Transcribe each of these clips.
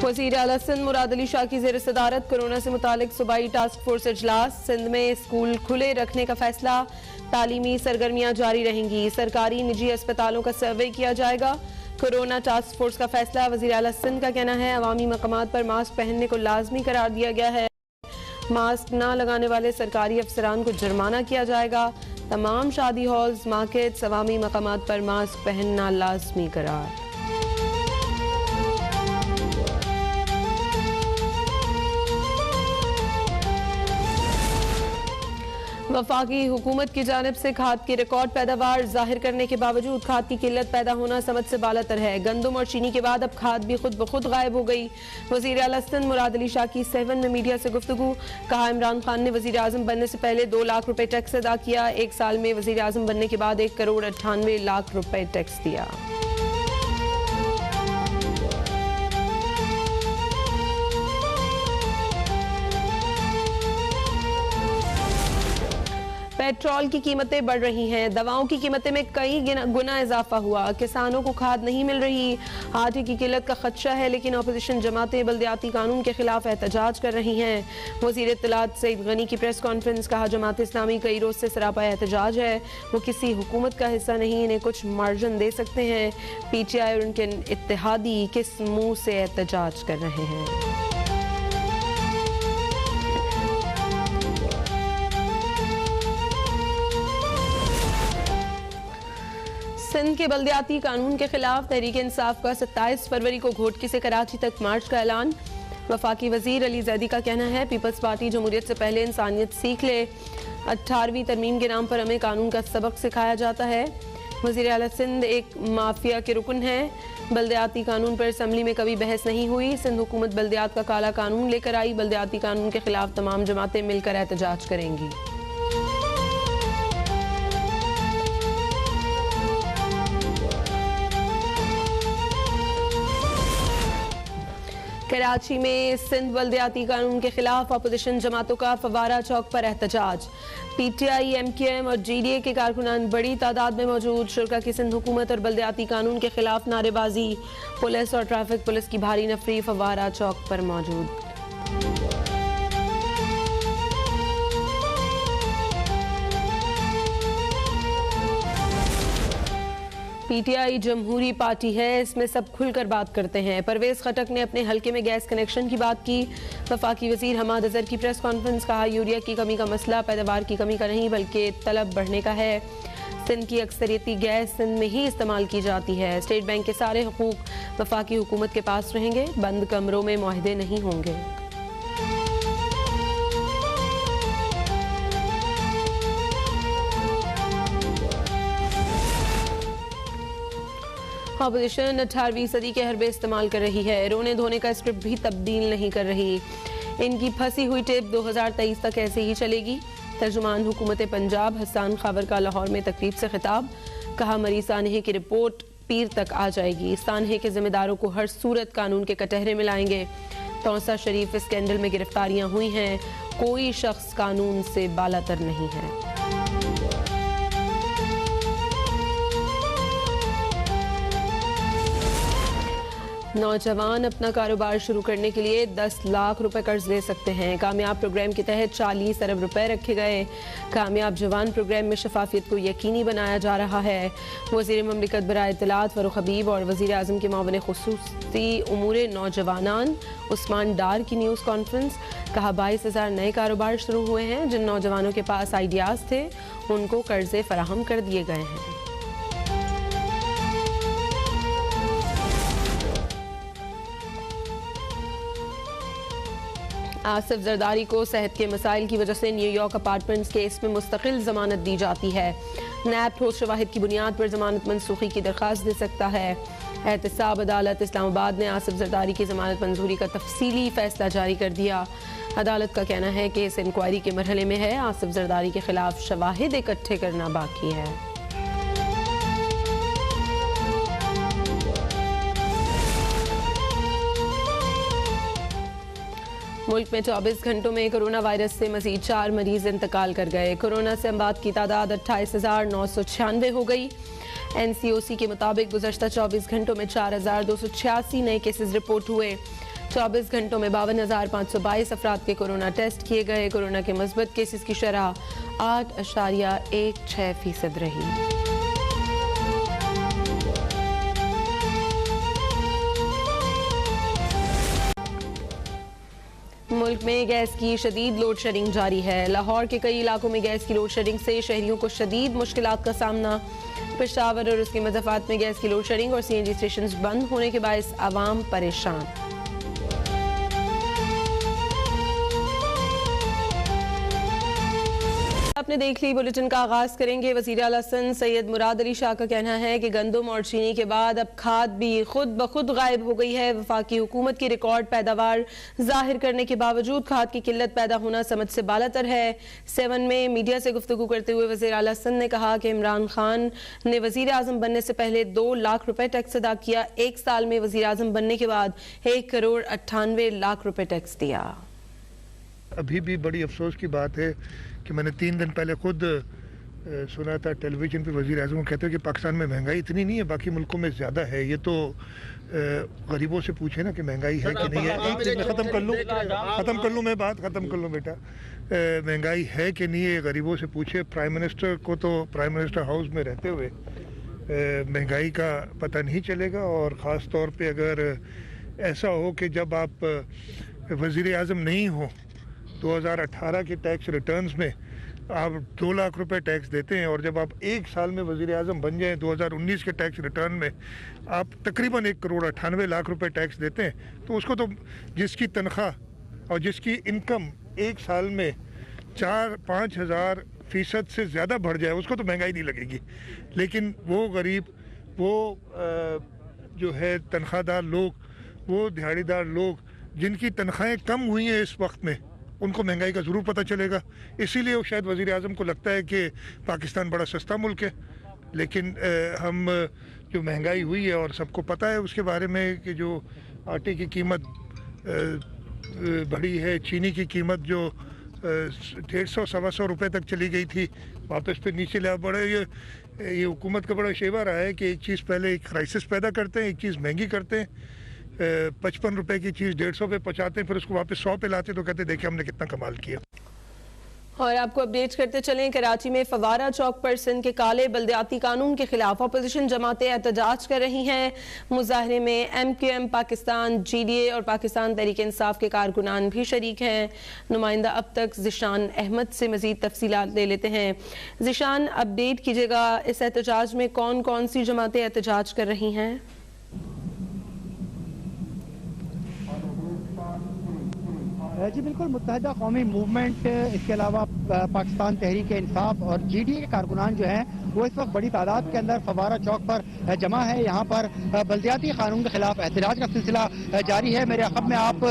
वज़ीर आला सिंध मुराद अली शाह की ज़ेर सदारत कोरोना से मुतालिक सूबाई टास्क फोर्स इजलास। सिंध में स्कूल खुले रखने का फैसला। तालीमी सरगर्मियां जारी रहेंगी। सरकारी निजी अस्पतालों का सर्वे किया जाएगा। कोरोना टास्क फोर्स का फैसला। वज़ीर आला सिंध का कहना है अवामी मकामात पर मास्क पहनने को लाजमी करार दिया गया है। मास्क न लगाने वाले सरकारी अफसरान को जुर्माना किया जाएगा। तमाम शादी हॉल्स, मार्केट्स, अवामी मकामात पर मास्क पहनना लाजमी करार। वफाकी हुकूमत की जानिब से खाद की रिकॉर्ड पैदावार जाहिर करने के बावजूद खाद की किल्लत पैदा होना समझ से बालातर है। गंदम और चीनी के बाद अब खाद भी खुद ब खुद गायब हो गई। वज़ीर आला सिंध मुराद अली शाह की 7 में मीडिया से गुफ्तगू। कहा इमरान खान ने वज़ीर आज़म बनने से पहले 2 लाख रुपए टैक्स अदा किया। 1 साल में वज़ीर आज़म बनने के बाद 1 करोड़ 98 लाख रुपए टैक्स दिया। पेट्रोल की कीमतें बढ़ रही हैं। दवाओं की कीमतें में कई गुना इजाफा हुआ। किसानों को खाद नहीं मिल रही। आटे की किल्लत का खदशा है, लेकिन अपोजिशन जमातें बल्दियाती कानून के खिलाफ एहतजाज कर रही हैं। वज़ीर इत्तलात सईद गनी की प्रेस कॉन्फ्रेंस। कहा जमात इस्लामी कई रोज से सरापा एहतजाज है। वो किसी हुकूमत का हिस्सा नहीं, इन्हें कुछ मार्जिन दे सकते हैं। PTI और उनके इत्तेहादी किस मुंह से एहतजाज कर रहे हैं। सिंध के बल्दियाती कानून के खिलाफ तहरीक इंसाफ का 27 फरवरी को घोटकी से कराची तक मार्च का ऐलान। वफाकी वजीर अली जैदी का कहना है पीपल्स पार्टी जमहूरियत से पहले इंसानियत सीख ले। 18वीं तरमीम के नाम पर हमें कानून का सबक सिखाया जाता है। वज़ीर आला सिंध एक माफिया के रुकन है। बल्दियाती कानून पर असम्बली में कभी बहस नहीं हुई। सिंध हुकूमत बल्दियात का काला कानून लेकर आई। बल्दियाती कानून के खिलाफ तमाम जमातें मिलकर एहतजाज करेंगी। कराची में सिंध बल्दियाती कानून के खिलाफ अपोजिशन जमातों का फवारा चौक पर एहतजाज। PTI, MQM और GDA के कारकुनान बड़ी तादाद में मौजूद। शुरा की सिंध हुकूमत और बल्दियाती कानून के खिलाफ नारेबाजी। पुलिस और ट्रैफिक पुलिस की भारी नफरी फवारा चौक पर मौजूद। PTI जमहूरी पार्टी है, इसमें सब खुलकर बात करते हैं। परवेज खटक ने अपने हलके में गैस कनेक्शन की बात की। वफाकी वजीर हमाद अजहर की प्रेस कॉन्फ्रेंस। कहा यूरिया की कमी का मसला पैदावार की कमी का नहीं बल्कि तलब बढ़ने का है। सिंध की अक्सरियती गैस सिंध में ही इस्तेमाल की जाती है। स्टेट बैंक के सारे हुकूक वफाकी हुकूमत के पास रहेंगे। बंद कमरों में मुआहदे नहीं होंगे। अपोजिशन 18वीं सदी के हरबे इस्तेमाल कर रही है। रोने धोने का स्क्रिप्ट भी तब्दील नहीं कर रही। इनकी फंसी हुई टेप 2023 तक ऐसे ही चलेगी। तर्जुमान हुकूमत पंजाब हसन खावर का लाहौर में तकरीब से खिताब। कहा मरी सानहे की रिपोर्ट पीर तक आ जाएगी। सानहे के जिम्मेदारों को हर सूरत कानून के कटहरे में लाएंगे। तौसा शरीफ स्कैंडल में गिरफ्तारियां हुई हैं। कोई शख्स कानून से बालातर नहीं है। नौजवान अपना कारोबार शुरू करने के लिए 10 लाख रुपए कर्ज ले सकते हैं। कामयाब प्रोग्राम के तहत 40 अरब रुपए रखे गए। कामयाब जवान प्रोग्राम में शफाफियत को यकीनी बनाया जा रहा है। वज़ीर ममलिकत बराए इत्तलात फ़ारूक हबीब और वज़ीर आज़म के मावन खुसूसी उमूरे नौजवानान उस्मान डार की न्यूज़ कॉन्फ्रेंस। कहा 22,000 नए कारोबार शुरू हुए हैं। जिन नौजवानों के पास आइडियाज़ थे उनको कर्जे फराहम कर दिए गए हैं। आसिफ जरदारी को सेहत के मसाइल की वजह से न्यूयॉर्क अपार्टमेंट्स केस में मुस्तकिल जमानत दी जाती है। नैब ठोस शवाहिद की बुनियाद पर जमानत मंसूखी की दरख्वास्त दे सकता है। एहतसाब अदालत इस्लामाबाद ने आसिफ जरदारी की जमानत मंजूरी का तफसीली फैसला जारी कर दिया। अदालत का कहना है कि इस इंक्वायरी के मरहले में है। आसिफ जरदारी के खिलाफ शवाहिद इकट्ठे करना बाकी है। मुल्क में 24 घंटों में कोरोना वायरस से मजीद 4 मरीज इंतकाल कर गए। कोरोना से अमवात की तादाद 28,996 हो गई। NCOC के मुताबिक गुज़श्ता 24 घंटों में 4,286 नए केसेस रिपोर्ट हुए। 24 घंटों में 52,522 अफराद के कोरोना टेस्ट किए गए। कोरोना के मुस्बत केसेस की शरह 8.16% रही। मुल्क में गैस की शदीद लोड शेडिंग जारी है। लाहौर के कई इलाकों में गैस की लोड शेडिंग से शहरियों को शदीद मुश्किलात का सामना। पेशावर और उसके मज़ाफ़ात में गैस की लोड शेडिंग और CNG स्टेशन बंद होने के बायस आवाम परेशान। आपने देख ली, बुलेटिन का आगाज करेंगे। वज़ीर आला सिंध सैयद मुराद अली शाह का कहना है कि गंदम और चीनी के बाद अब खाद भी खुद ब खुद गायब हो गई है। वफाकी हुकूमत की रिकॉर्ड पैदावार जाहिर करने के बावजूद खाद की किल्लत पैदा होना समझ से बालातर है। 7 में मीडिया से गुफ्तगू करते हुए वज़ीर आला सिंध ने कहा कि इमरान खान ने वज़ीर आज़म बनने से पहले 2 लाख रुपए टैक्स अदा किया। 1 साल में वज़ीर आज़म बनने के बाद 1,98,00,000 रुपए टैक्स दिया। अभी भी बड़ी अफसोस की बात है कि मैंने 3 दिन पहले खुद सुना था टेलीविज़न पे वज़ीर आज़म कहते हैं कि पाकिस्तान में महंगाई इतनी नहीं है, बाकी मुल्कों में ज़्यादा है। ये तो गरीबों से पूछे ना कि महंगाई है कि नहीं है। एक चीज़ में ख़त्म कर लूँ मैं बात ख़त्म कर लूँ बेटा। महंगाई है कि नहीं है गरीबों से पूछे। प्राइम मिनिस्टर को तो प्राइम मिनिस्टर हाउस में रहते हुए महंगाई का पता नहीं चलेगा। और ख़ास तौर पे अगर ऐसा हो कि जब आप वज़ीर आज़म नहीं हो 2018 के टैक्स रिटर्न्स में आप 2 लाख रुपए टैक्स देते हैं और जब आप 1 साल में वज़ीर आज़म बन जाएं 2019 के टैक्स रिटर्न में आप तकरीबन 1,98,00,000 रुपए टैक्स देते हैं, तो उसको तो जिसकी तनख्वाह और जिसकी इनकम 1 साल में 4-5 हज़ार फ़ीसद से ज़्यादा बढ़ जाए उसको तो महंगाई नहीं लगेगी। लेकिन वो गरीब, वो जो है तनख्वाहदार लोग, वो दिहाड़ीदार लोग जिनकी तनख्वाहें कम हुई हैं इस वक्त में, उनको महंगाई का ज़रूर पता चलेगा। इसीलिए शायद वज़ीर आज़म को लगता है कि पाकिस्तान बड़ा सस्ता मुल्क है। लेकिन हम जो महंगाई हुई है और सबको पता है उसके बारे में कि जो आटे की कीमत बढ़ी है, चीनी की कीमत जो 150-125 रुपये तक चली गई थी, वापस फिर नीचे ला बढ़े। ये हुकूमत का बड़ा शेवा रहा है कि एक चीज़ पहले एक क्राइसिस पैदा करते हैं, एक चीज़ महंगी करते हैं, 55 रुपए की चीज़ 150 पे पहुँचाते हैं, फिर उसको वापस 100 पे लाते तो कहते देखिए हमने कितना कमाल किया। और आपको अपडेट करते चलें, कराची में फवारा चौक पर सिंध के काले बल्दियाती कानून के खिलाफ अपोजिशन जमातें एहतजाज कर रही हैं। मुजाहरे में MQM पाकिस्तान, GDA और पाकिस्तान तहरीक इंसाफ के कारकुनान भी शरीक हैं। नुमाइंदा अब तक ज़िशान अहमद से मज़ीद तफसीलात ले लेते हैं। ज़िशान, अपडेट कीजिएगा, इस एहतजाज में कौन कौन सी जमातें एहतजाज कर रही हैं? जी बिल्कुल, मुत्तहिदा कौमी मूवमेंट, इसके अलावा पाकिस्तान तहरीक इंसाफ और GDA के कारकुनान जो हैं वो इस वक्त बड़ी तादाद के अंदर फवारा चौक पर जमा है। यहाँ पर बल्दियाती कानून के खिलाफ एहतजाज का सिलसिला जारी है। मेरे अखब में आप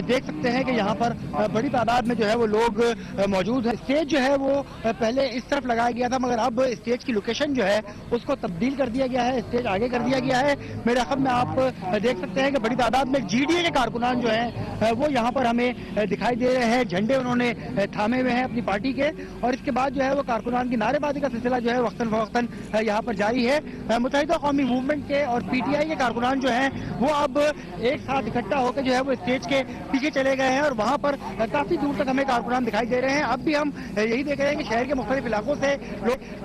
देख सकते हैं कि यहाँ पर बड़ी तादाद में जो है वो लोग मौजूद है। स्टेज जो है वो पहले इस तरफ लगाया गया था, मगर अब स्टेज की लोकेशन जो है उसको तब्दील कर दिया गया है, स्टेज आगे कर दिया गया है। मेरे अखब में आप देख सकते हैं कि बड़ी तादाद में GDA के कारकुनान जो है वो यहाँ पर हमें दिखाई दे रहे हैं। झंडे उन्होंने थामे हुए हैं अपनी पार्टी के, और इसके बाद जो है वो कारकुनान की नारेबाजी का सिलसिला जो है वक्तन फवक्तन यहाँ पर जारी है। मुत्तहिदा कौमी मूवमेंट के और PTI के कारकुनान जो हैं वो अब एक साथ इकट्ठा होकर जो है वो स्टेज के पीछे चले गए हैं और वहाँ पर काफी दूर तक हमें कारकुनान दिखाई दे रहे हैं। अब भी हम यही देख रहे हैं कि शहर के मुख्तलिफ इलाकों से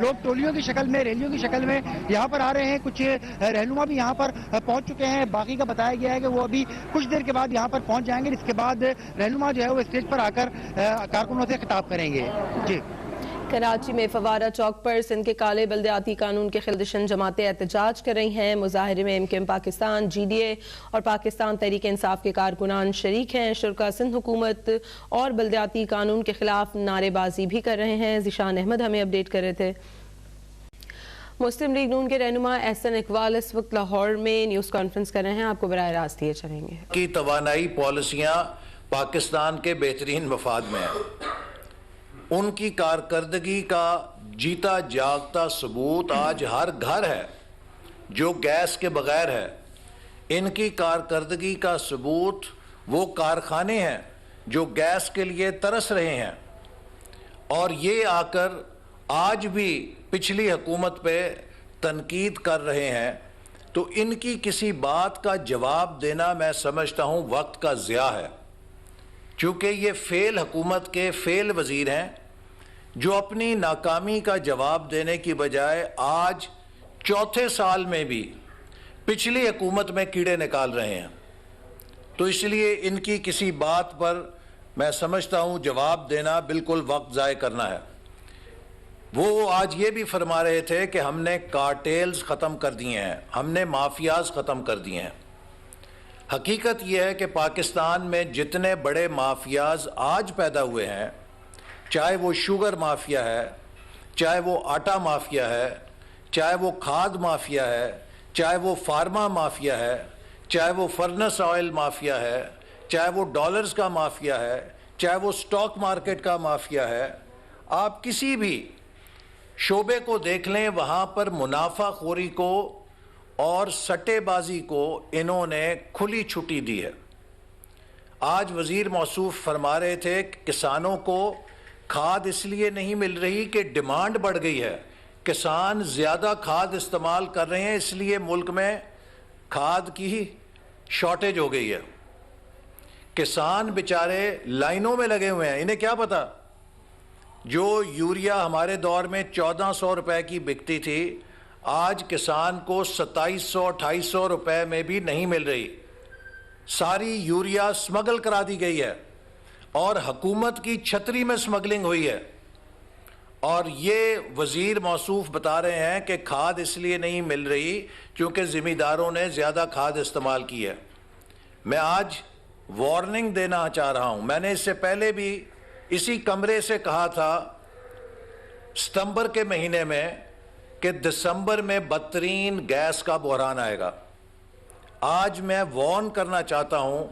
लोग टोलियों की शक्ल में, रैलियों की शक्ल में यहाँ पर आ रहे हैं। कुछ रहनुमा भी यहाँ पर पहुंच चुके हैं। बाकी का बताया गया है कि वो अभी कुछ देर के बाद यहाँ पर पहुंच जाएंगे, जिसके बाद रहनुमा जो है वो स्टेज पर आकर कारकुनों से खिताब करेंगे। जी, कराची में फवारा चौक पर सिंध के काले बल्दियाती कानून के खिलाफ जमातें एहतजाज कर रही हैं। मुजाहरे में MQM पाकिस्तान, GDA और पाकिस्तान तहरीक इंसाफ के कारकुनान शरीक हैं। शुरका सिंध हुकूमत और बल्दियाती कानून के खिलाफ नारेबाजी भी कर रहे हैं। ज़िशान अहमद हमें अपडेट कर रहे थे। मुस्लिम लीग नून के रहनुमा एहसन इकबाल इस वक्त लाहौर में न्यूज़ कॉन्फ्रेंस कर रहे हैं, आपको बराह रास्त दिए चलेंगे। की तवानाई पॉलिसियाँ पाकिस्तान के बेहतरीन मफाद में है। उनकी कारकर्दगी का जीता जागता सबूत आज हर घर है जो गैस के बगैर है। इनकी कारकर्दगी का सबूत वो कारखाने हैं जो गैस के लिए तरस रहे हैं, और ये आकर आज भी पिछली हुकूमत पे तनकीद कर रहे हैं। तो इनकी किसी बात का जवाब देना मैं समझता हूं वक्त का ज़िया है, चूँकि ये फेल हुकूमत के फेल वज़ीर हैं जो अपनी नाकामी का जवाब देने की बजाय आज चौथे साल में भी पिछली हुकूमत में कीड़े निकाल रहे हैं। तो इसलिए इनकी किसी बात पर मैं समझता हूं जवाब देना बिल्कुल वक्त ज़ाय करना है। वो आज ये भी फरमा रहे थे कि हमने कार्टेल्स ख़त्म कर दिए हैं, हमने माफियाज ख़त्म कर दिए हैं। हकीकत यह है कि पाकिस्तान में जितने बड़े माफियाज आज पैदा हुए हैं, चाहे वो शुगर माफिया है, चाहे वो आटा माफिया है, चाहे वो खाद माफिया है, चाहे वो फार्मा माफिया है, चाहे वो फर्नेस ऑयल माफिया है, चाहे वो डॉलर्स का माफिया है, चाहे वो स्टॉक मार्केट का माफिया है, आप किसी भी शोबे को देख लें, वहाँ पर मुनाफाखोरी को और सट्टेबाजी को इन्होंने खुली छुट्टी दी है। आज वज़ीर मौसूफ फरमा रहे थे कि किसानों को खाद इसलिए नहीं मिल रही कि डिमांड बढ़ गई है, किसान ज़्यादा खाद इस्तेमाल कर रहे हैं, इसलिए मुल्क में खाद की शॉर्टेज हो गई है। किसान बेचारे लाइनों में लगे हुए हैं, इन्हें क्या पता जो यूरिया हमारे दौर में 1400 रुपए की बिकती थी, आज किसान को 2700-2800 रुपए में भी नहीं मिल रही। सारी यूरिया स्मगल करा दी गई है और हुकूमत की छतरी में स्मगलिंग हुई है। और ये वज़ीर मौसूफ बता रहे हैं कि खाद इसलिए नहीं मिल रही क्योंकि ज़िम्मेदारों ने ज़्यादा खाद इस्तेमाल की है। मैं आज वार्निंग देना चाह रहा हूँ, मैंने इससे पहले भी इसी कमरे से कहा था सितंबर के महीने में कि दिसंबर में बदतरीन गैस का बहरान आएगा। आज मैं वार्न करना चाहता हूं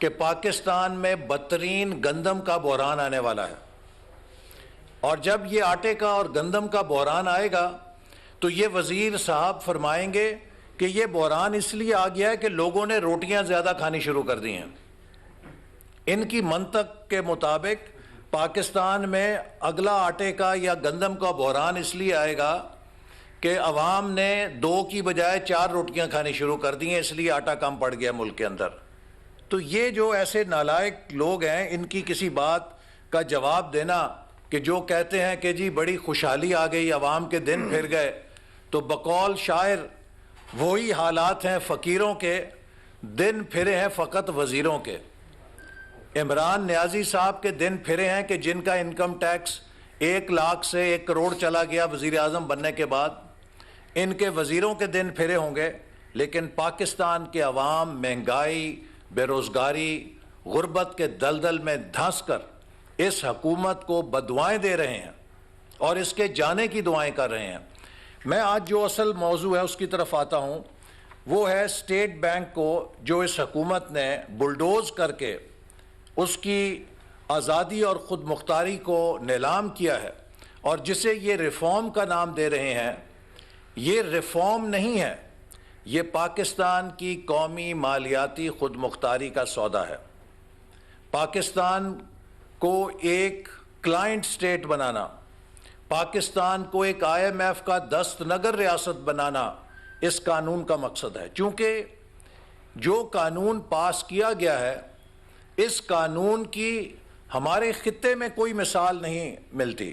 कि पाकिस्तान में बदतरीन गंदम का बहरान आने वाला है, और जब ये आटे का और गंदम का बहरान आएगा तो ये वज़ीर साहब फरमाएंगे कि ये बहरान इसलिए आ गया है कि लोगों ने रोटियां ज़्यादा खानी शुरू कर दी हैं। इनकी मंतक के मुताबिक पाकिस्तान में अगला आटे का या गंदम का बहरान इसलिए आएगा कि अवाम ने 2 की बजाय 4 रोटियां खानी शुरू कर दी हैं, इसलिए आटा कम पड़ गया मुल्क के अंदर। तो ये जो ऐसे नालायक लोग हैं, इनकी किसी बात का जवाब देना कि जो कहते हैं कि जी बड़ी खुशहाली आ गई, अवाम के दिन फिर गए, तो बकौल शायर वही हालात हैं फ़कीरों के, दिन फिरे हैं फ़कत वज़ीरों के। इमरान नियाज़ी साहब के दिन फिरे हैं कि जिनका इनकम टैक्स 1 लाख से 1 करोड़ चला गया वज़ीर आज़म बनने के बाद, इनके वज़ीरों के दिन फिरे होंगे। लेकिन पाकिस्तान के अवाम महंगाई, बेरोज़गारी, गुर्बत के दलदल में धंस कर इस हुकूमत को बदुआएं दे रहे हैं और इसके जाने की दुआएं कर रहे हैं। मैं आज जो असल मौजू है उसकी तरफ आता हूँ, वो है स्टेट बैंक को जो इस हुकूमत ने बुलडोज़ करके उसकी आज़ादी और ख़ुद मुख्तारी को नीलाम किया है, और जिसे ये रिफ़ॉर्म का नाम दे रहे हैं। ये रिफ़ॉर्म नहीं है, ये पाकिस्तान की कौमी मालियाती ख़ुद मुख्तारी का सौदा है। पाकिस्तान को एक क्लाइंट स्टेट बनाना, पाकिस्तान को एक IMF का दस्तनगर रियासत बनाना इस कानून का मकसद है। चूँकि जो कानून पास किया गया है, इस कानून की हमारे खित्ते में कोई मिसाल नहीं मिलती।